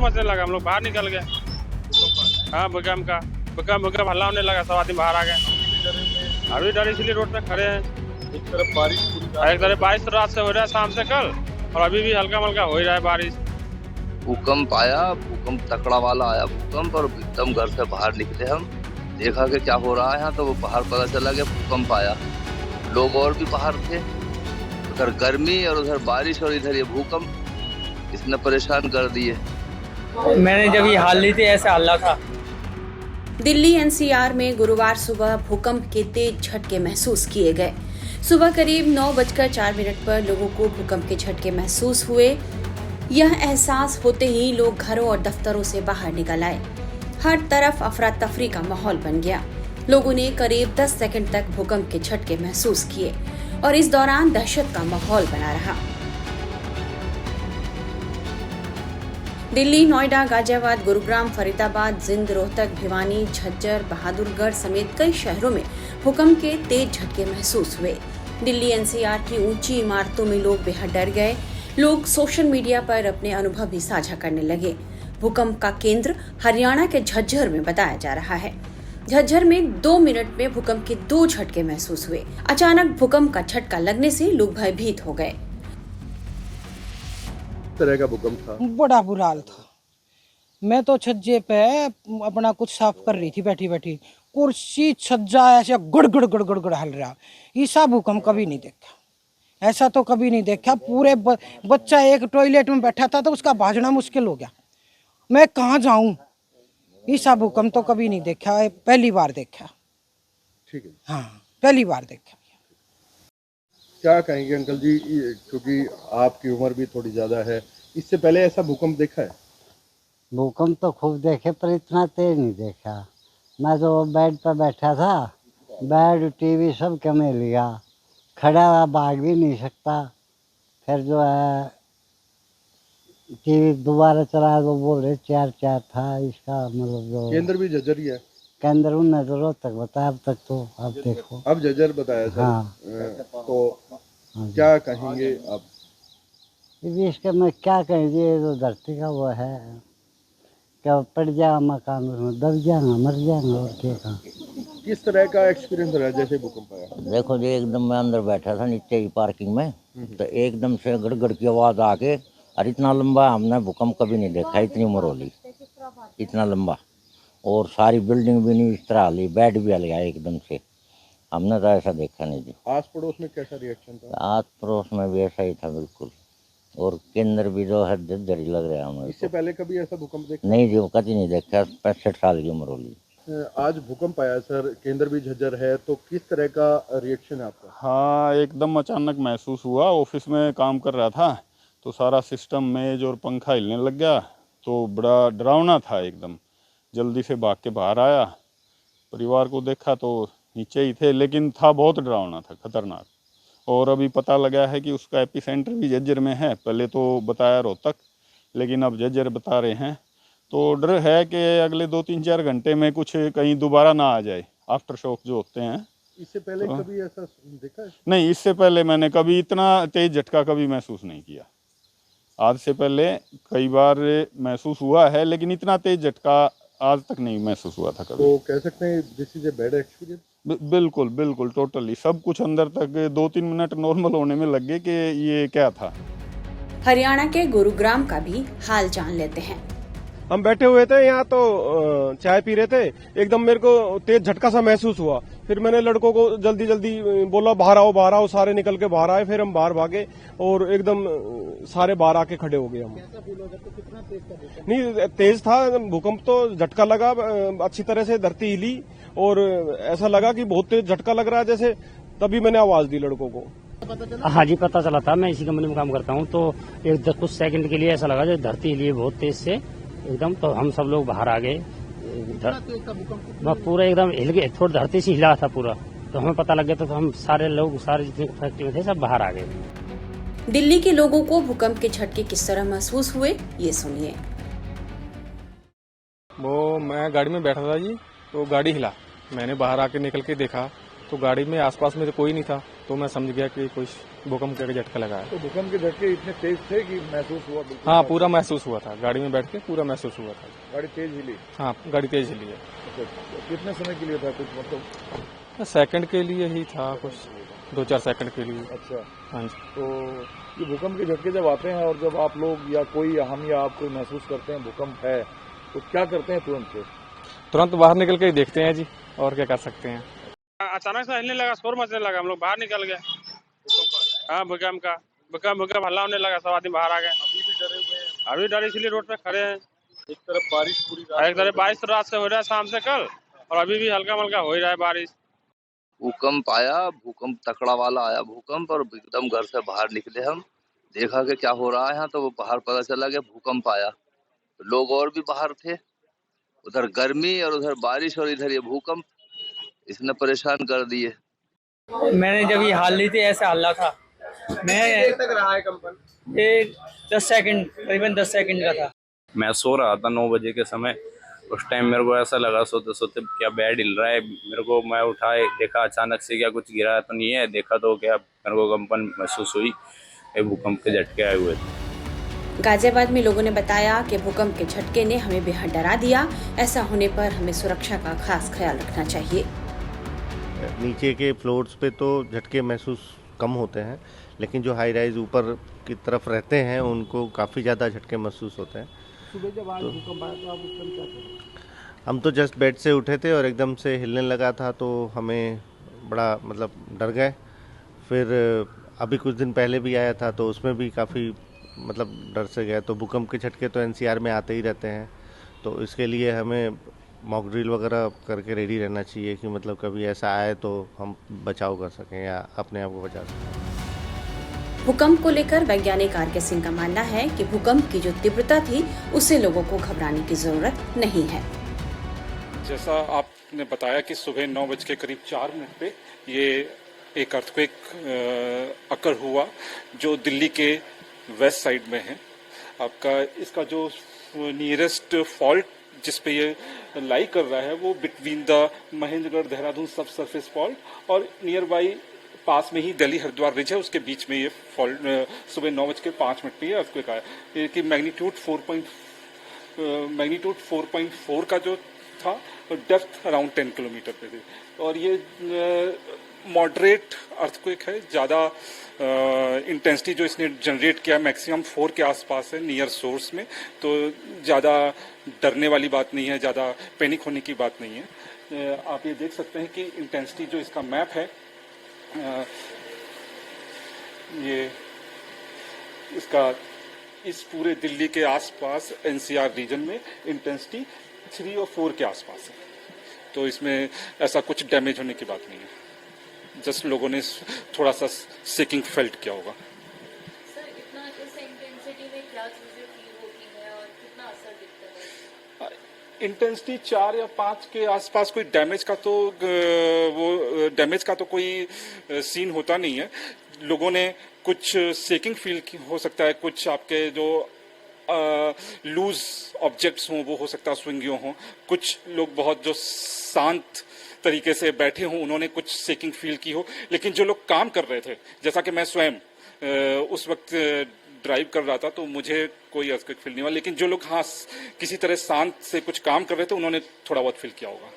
मचने लगा, हम लोग बाहर निकल गए। हाँ, भूकंप हल्ला होने लगा, सब आदमी बाहर आ गए। अभी डर इसलिए रोड पे खड़े हैं। एक तरफ बारिश तो रात से हो रहा है, शाम से कल, और अभी भी हल्का मल्का हो ही रहा है बारिश। भूकंप आया, भूकंप तकड़ा वाला आया भूकंप, और एकदम घर से बाहर निकले हम, देखा कि क्या हो रहा है यहाँ। तो वो बाहर पता चला कि भूकंप आया। लोग और भी बाहर थे, उधर गर्मी और उधर बारिश और इधर ये भूकंप, इसने परेशान कर दिए। मैंने जब ये हाल ली थी ऐसा हल्ला था। दिल्ली एनसीआर में गुरुवार सुबह भूकंप के तेज झटके महसूस किए गए। सुबह करीब 9:04 पर लोगों को भूकंप के झटके महसूस हुए। यह एहसास होते ही लोग घरों और दफ्तरों से बाहर निकल आए। हर तरफ अफरा तफरी का माहौल बन गया। लोगों ने करीब 10 सेकंड तक भूकंप के झटके महसूस किए और इस दौरान दहशत का माहौल बना रहा। दिल्ली, नोएडा, गाजियाबाद, गुरुग्राम, फरीदाबाद, जिंद, रोहतक, भिवानी, झज्जर, बहादुरगढ़ समेत कई शहरों में भूकंप के तेज झटके महसूस हुए। दिल्ली एनसीआर की ऊंची इमारतों में लोग बेहद डर गए। लोग सोशल मीडिया पर अपने अनुभव भी साझा करने लगे। भूकंप का केंद्र हरियाणा के झज्जर में बताया जा रहा है। झज्जर में 2 मिनट में भूकंप के 2 झटके महसूस हुए। अचानक भूकंप का झटका लगने से लोग भयभीत हो गए। तरह का भूकंप था, बड़ा बुरा हाल था। मैं तो छज्जे पे अपना कुछ साफ कर रही थी बैठी बैठी, कुर्सी छज्जा ऐसे गड़गड़ गड़गड़ गड़ हल रहा। ऐसा भूकंप कभी नहीं देखा, ऐसा तो कभी नहीं देखा। पूरे बच्चा एक टॉयलेट में बैठा था तो उसका भागना मुश्किल हो गया। मैं कहाँ जाऊं? ऐसा भूकंप तो कभी नहीं देखा, पहली बार देखा। ठीक है, हाँ, पहली बार देखा। क्या कहेंगे अंकल जी, क्योंकि आपकी उम्र भी थोड़ी ज्यादा है, इससे पहले ऐसा भूकंप देखा है? भूकंप तो खूब देखे पर इतना तेज नहीं देखा। मैं तो बेड पर बैठा था, बेड टीवी सब कमे लिया, खड़ा हुआ भाग भी नहीं सकता। फिर जो है टीवी दोबारा चला तो बोल रहे 4 था, इसका मतलब जो केंद्र भी झज्जर ही है। केंद्र उन्हें तो रोहतक बताया अब तक, तो अब देखो अब झज्जर बताया सर। हाँ। तो क्या कहेंगे आप? इसके मैं क्या कहेंगे, ये तो धरती का वो है, क्या पड़ जाएगा मकान उसमें, दब जाएगा, मर जाएगा, और क्या कहा। किस तरह का एक्सपीरियंस रहा जैसे भूकंप आया? देखो जी, एकदम मैं अंदर बैठा था नीचे की पार्किंग में, तो एकदम से गड़गड़ की आवाज़ आके, और इतना लंबा हमने भूकंप कभी नहीं देखा, इतनी उम्र होली, इतना लंबा, और सारी बिल्डिंग भी नहीं इस तरह हली, बेड भी हल गया एकदम से, हमने तो ऐसा देखा नहीं जी। आस पड़ोस में कैसा रिएक्शन था? आस पड़ोस में भी ऐसा ही था बिल्कुल, और केंद्र भी जो है झज्जर ही लग रहा है हमें। इससे पहले कभी ऐसा भूकंप देखा? नहीं जी, वो कभी नहीं देखा, 65 साल की उम्र होली। आज भूकंप आया सर, केंद्र भी झज्जर है, तो किस तरह का रिएक्शन है आपका? हाँ, एकदम अचानक महसूस हुआ। ऑफिस में काम कर रहा था तो सारा सिस्टम, मेज और पंखा हिलने लग गया, तो बड़ा डरावना था एकदम। जल्दी से भाग के बाहर आया, परिवार को देखा तो नीचे ही थे, लेकिन था बहुत डरावना था, खतरनाक। और अभी पता लगा है कि उसका एपिसेंटर भी झज्जर में है। पहले तो बताया रोहतक, लेकिन अब झज्जर बता रहे हैं। तो डर है कि अगले 2-3-4 घंटे में कुछ कहीं दोबारा ना आ जाए, आफ्टर शॉक जो होते हैं। इससे पहले तो कभी ऐसा देखा है? नहीं, इससे पहले मैंने कभी इतना तेज झटका कभी महसूस नहीं किया। आज से पहले कई बार महसूस हुआ है, लेकिन इतना तेज झटका आज तक नहीं महसूस हुआ था कभी। तो कह सकते हैं this is a bad experience. बिल्कुल बिल्कुल, टोटली सब कुछ अंदर तक 2-3 मिनट नॉर्मल होने में लग गए कि ये क्या था। हरियाणा के गुरुग्राम का भी हाल जान लेते हैं। हम बैठे हुए थे यहाँ, तो चाय पी रहे थे, एकदम मेरे को तेज झटका सा महसूस हुआ। फिर मैंने लड़कों को जल्दी जल्दी बोला बाहर आओ, सारे निकल के बाहर आए। फिर हम बाहर भागे और एकदम सारे बाहर आके खड़े हो गए हम। नहीं, तेज था भूकंप, तो झटका लगा, अच्छी तरह से धरती हिली और ऐसा लगा कि बहुत तेज झटका लग रहा है जैसे। तभी मैंने आवाज दी लड़कों को। हाँ जी, पता चला था। मैं इसी कंपनी में काम करता हूँ, तो एक कुछ सेकंड के लिए ऐसा लगा जो धरती हिली बहुत तेज से एकदम, तो हम सब लोग बाहर आ गए। पूरा एकदम हिल गए, थोड़ी धरती से हिला था पूरा, तो हमें पता लग गया। तो हम सारे लोग, सारे जितने फैक्ट्री में थे, सब बाहर आ गए। दिल्ली के लोगों को भूकंप के झटके किस तरह महसूस हुए, ये सुनिए। वो मैं गाड़ी में बैठा था जी, तो गाड़ी हिला, मैंने बाहर आके निकल के देखा तो गाड़ी में आसपास में तो कोई नहीं था, तो मैं समझ गया कि कोई भूकंप का झटका लगा है। तो भूकंप के झटके इतने तेज थे कि महसूस हुआ? बिल्कुल हाँ, पूरा महसूस हुआ था, गाड़ी में बैठ के पूरा महसूस हुआ था। गाड़ी तेज हिली? हाँ, गाड़ी तेज हिली है। तो कितने समय के लिए था कुछ मतलब? सेकंड के लिए ही था, कुछ 2-4 सेकंड के लिए। अच्छा, हाँ जी। तो ये भूकंप के झटके जब आते हैं और जब आप लोग या कोई हम या आप कोई महसूस करते हैं भूकंप है, तो क्या करते हैं तुरंत से? तुरंत बाहर निकल के ही देखते हैं जी, और क्या कर सकते हैं। अचानक से हिलने लगा, शोर मचने लगा, हम लोग बाहर निकल गए। हाँ, भूकंप हल्ला होने लगा, सब आदमी बाहर आ गए। अभी भी डरे हुए हैं? अभी डर इसलिए रोड पे खड़े हैं। एक तरफ बारिश पूरी रात, एक तरफ बारिश तो रात से हो रहा है, शाम से कल, और अभी भी हल्का मल्का हो ही रहा है बारिश। भूकंप आया, भूकंप तकड़ा वाला आया भूकंप, और एकदम घर से बाहर निकले हम, देखा कि क्या हो रहा है यहाँ, तो वो बाहर पता चला कि भूकंप आया। लोग और भी बाहर थे, उधर गर्मी और उधर बारिश और इधर ये भूकंप, इसने परेशान कर दिए। मैंने जब ये हाल ली थी ऐसे हल्ला था, मैं तक रहा है कंपन, ये 10 सेकंड, करीबन 10 सेकंड का था। मैं सो रहा था 9 बजे के समय। उस टाइम मेरे को ऐसा लगा सोते सोते क्या बेड हिल रहा है मेरे को। मैं उठाए, देखा अचानक से क्या कुछ गिरा तो नहीं है, देखा तो क्या मेरे को कंपन महसूस हुई, भूकंप के झटके आए हुए थे। गाजियाबाद में लोगों ने बताया कि भूकंप के झटके ने हमें बेहद डरा दिया। ऐसा होने पर हमें सुरक्षा का खास ख्याल रखना चाहिए। नीचे के फ्लोर्स पे तो झटके महसूस कम होते हैं, लेकिन जो हाई राइज ऊपर की तरफ रहते हैं उनको काफ़ी ज़्यादा झटके महसूस होते हैं। सुबह जब आज भूकंप आया तो आप उस टाइम क्या करें? हम तो जस्ट बेड से उठे थे और एकदम से हिलने लगा था, तो हमें बड़ा मतलब डर गए। फिर अभी कुछ दिन पहले भी आया था, तो उसमें भी काफ़ी मतलब डर से गए। तो भूकंप के झटके तो एनसीआर में आते ही रहते हैं, तो इसके लिए हमें मॉक ड्रिल वगैरह करके रेडी रहना चाहिए कि मतलब कभी ऐसा आए तो हम बचाव कर सकें या अपने आप को बचा सकें। भूकंप को लेकर वैज्ञानिक आर.के. सिंह का मानना है कि भूकंप की जो तीव्रता थी उससे लोगों को घबराने की जरूरत नहीं है। जैसा आपने बताया कि सुबह 9 बज के करीब 4 मिनट पे ये एक अर्थक्वेक अकर हुआ, जो दिल्ली के वेस्ट साइड में है। आपका इसका जो नियरेस्ट फॉल्ट जिस पे ये लाई कर रहा है वो बिटवीन द महेंद्रगढ़ देहरादून सब सरफेस फॉल्ट और नियर बाई पास में ही दिल्ली हरिद्वार रिज है, उसके बीच में ये फॉल्ट सुबह 9:05 पे अर्थक्वेक आया। कि मैग्नीट्यूड 4.4 का जो था, डेप्थ अराउंड 10 किलोमीटर पे थी, और ये मॉडरेट अर्थक्वेक है। ज़्यादा इंटेंसिटी जो इसने जनरेट किया मैक्सिमम 4 के आसपास है नियर सोर्स में, तो ज़्यादा डरने वाली बात नहीं है, ज़्यादा पैनिक होने की बात नहीं है। आप ये देख सकते हैं कि इंटेंसिटी जो इसका मैप है, ये इसका इस पूरे दिल्ली के आसपास एनसीआर रीजन में इंटेंसिटी 3 और 4 के आसपास है, तो इसमें ऐसा कुछ डैमेज होने की बात नहीं है। जस्ट लोगों ने थोड़ा सा शेकिंग फेल्ट किया होगा। सर, इतना इस इंटेंसिटी में क्या चीजें फील होती हैं और कितना असर दिखता है? इंटेंसिटी 4 या 5 के आसपास कोई डैमेज का तो कोई सीन होता नहीं है। लोगों ने कुछ शेकिंग फील हो सकता है, कुछ आपके जो लूज ऑब्जेक्ट्स हों वो हो सकता है स्विंगियों हों, कुछ लोग बहुत जो शांत तरीके से बैठे हों उन्होंने कुछ शेकिंग फील की हो, लेकिन जो लोग काम कर रहे थे, जैसा कि मैं स्वयं उस वक्त ड्राइव कर रहा था, तो मुझे कोई अर्थक्वेक फील नहीं हुआ, लेकिन जो लोग हाँ किसी तरह शांत से कुछ काम कर रहे थे उन्होंने थोड़ा बहुत फील किया होगा।